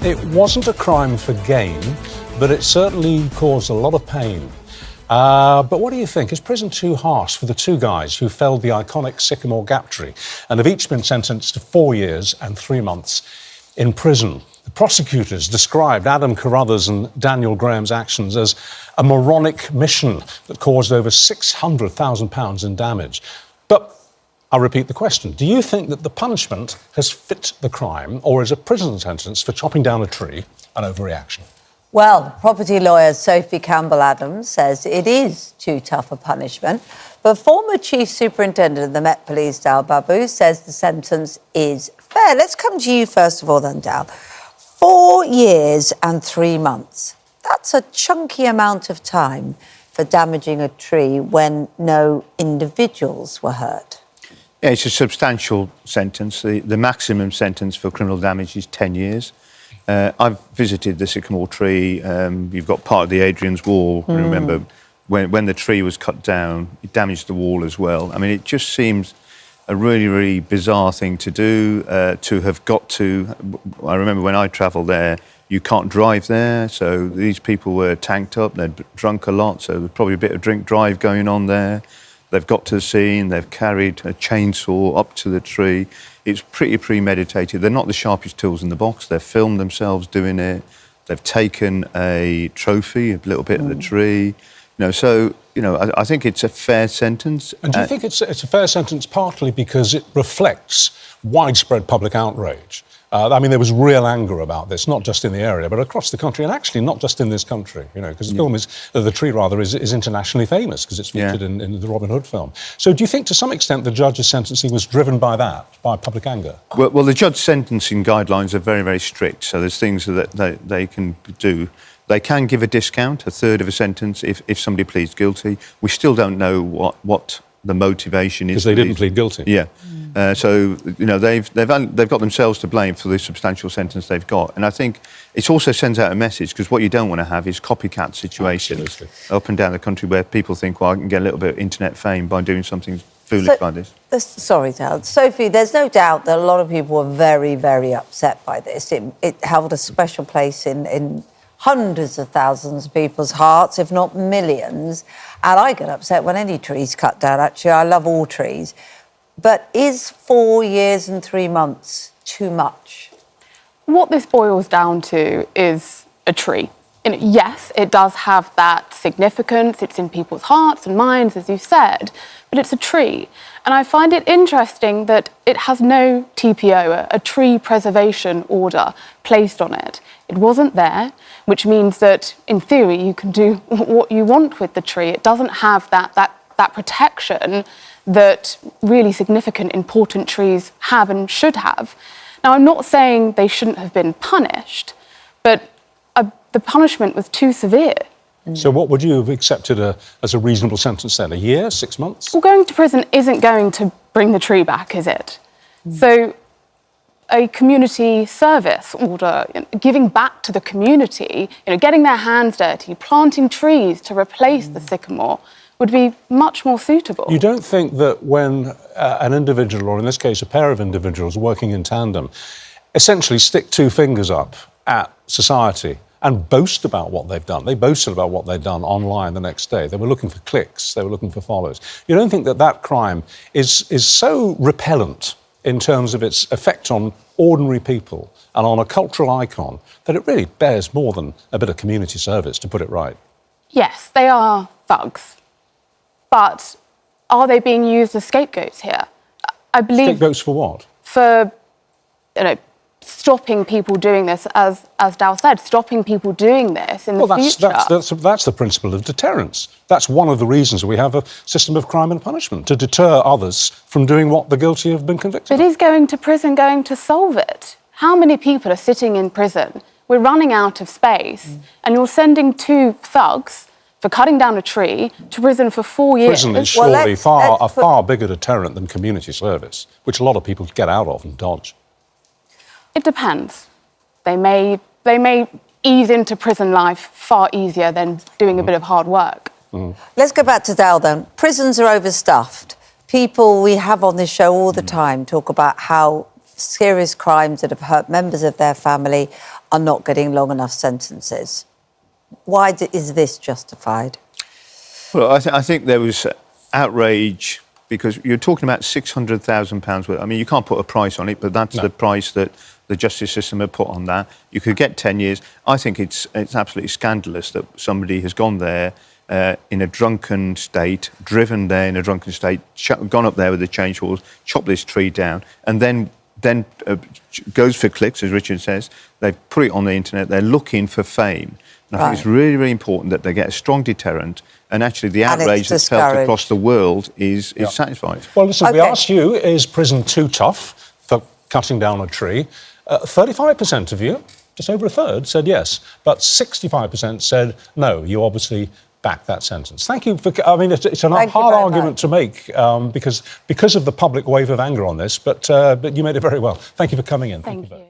It wasn't a crime for gain, but it certainly caused a lot of pain. But what do you think? Is prison too harsh for the two guys who felled the iconic Sycamore gap tree and have each been sentenced to 4 years and 3 months in prison? The prosecutors described Adam Carruthers and Daniel Graham's actions as a moronic mission that caused over £600,000 in damage. But I'll repeat the question. Do you think that the punishment has fit the crime, or is a prison sentence for chopping down a tree an overreaction? Well, property lawyer Sophie Campbell-Adams says it is too tough a punishment, but former Chief Superintendent of the Met Police, Dal Babu, says the sentence is fair. Let's come to you first of all then, Dal. 4 years and 3 months. That's a chunky amount of time for damaging a tree when no individuals were hurt. Yeah, it's a substantial sentence. The maximum sentence for criminal damage is 10 years. I've visited the Sycamore tree. You've got part of the Adrian's wall. Remember, when the tree was cut down, it damaged the wall as well. I mean, it just seems a really, really bizarre thing to do, to have got to... I remember when I travelled there, you can't drive there, so these people were tanked up, they'd drunk a lot, so there's probably a bit of drink drive going on there. They've got to the scene, they've carried a chainsaw up to the tree. It's pretty premeditated. They're not the sharpest tools in the box. They've filmed themselves doing it. They've taken a trophy, a little bit of the tree. I think it's a fair sentence. And do you think it's a fair sentence partly because it reflects widespread public outrage? There was real anger about this, not just in the area, but across the country, and actually not just in this country, because the film The Tree, is internationally famous because it's featured in the Robin Hood film. So do you think, to some extent, the judge's sentencing was driven by that, by public anger? Well, the judge's sentencing guidelines are very, very strict, so there's things that they can do. They can give a discount, a third of a sentence, if somebody pleads guilty. We still don't know what the motivation is. Because they didn't plead guilty. Yeah. They've got themselves to blame for the substantial sentence they've got. And I think it also sends out a message, because what you don't want to have is copycat situations up and down the country where people think, well, I can get a little bit of internet fame by doing something foolish like this. Sorry, Dal. Sophie, there's no doubt that a lot of people were very, very upset by this. It held a special place in hundreds of thousands of people's hearts, if not millions. And I get upset when any tree's cut down, actually. I love all trees. But is 4 years and 3 months too much? What this boils down to is a tree. And yes, it does have that significance. It's in people's hearts and minds, as you said, but it's a tree. And I find it interesting that it has no TPO, a tree preservation order, placed on it. It wasn't there, which means that, in theory, you can do what you want with the tree. It doesn't have that protection that really significant, important trees have and should have. Now, I'm not saying they shouldn't have been punished, but the punishment was too severe. So what would you have accepted as a reasonable sentence then? A year, 6 months? Well, going to prison isn't going to bring the tree back, is it? So a community service order, giving back to the community, getting their hands dirty, planting trees to replace the sycamore would be much more suitable. You don't think that when an individual, or in this case a pair of individuals working in tandem, essentially stick two fingers up at society and boast about what they've done. They boasted about what they'd done online the next day. They were looking for clicks, they were looking for follows. You don't think that crime is so repellent in terms of its effect on ordinary people and on a cultural icon that it really bears more than a bit of community service, to put it right? Yes, they are thugs. But are they being used as scapegoats here? I believe... Scapegoats for what? For, stopping people doing this, as Dal said, stopping people doing this in the future. That's the principle of deterrence. That's one of the reasons we have a system of crime and punishment, to deter others from doing what the guilty have been convicted of. But is going to prison going to solve it? How many people are sitting in prison? We're running out of space, and you're sending two thugs for cutting down a tree to prison for 4 years. Prison is surely a far bigger deterrent than community service, which a lot of people get out of and dodge. It depends. They may ease into prison life far easier than doing a bit of hard work. Let's go back to Dal then. Prisons are overstuffed. People we have on this show all the time talk about how serious crimes that have hurt members of their family are not getting long enough sentences. Why is this justified? Well, I think there was outrage because you're talking about £600,000 worth. I mean, you can't put a price on it, but that's the price that the justice system had put on that. You could get 10 years. I think it's absolutely scandalous that somebody has gone there in a drunken state, driven there in a drunken state, gone up there with the chainsaws, chopped this tree down, and then goes for clicks, as Richard says. They put it on the internet. They're looking for fame. And I think it's really, really important that they get a strong deterrent, and actually the outrage that's felt across the world is satisfied. Well, listen, we asked you, is prison too tough for cutting down a tree? 35% of you, just over a third, said yes, but 65% said no. You obviously back that sentence. Thank you for. I mean, it's a hard argument to make because of the public wave of anger on this, but you made it very well. Thank you for coming in. Thank you.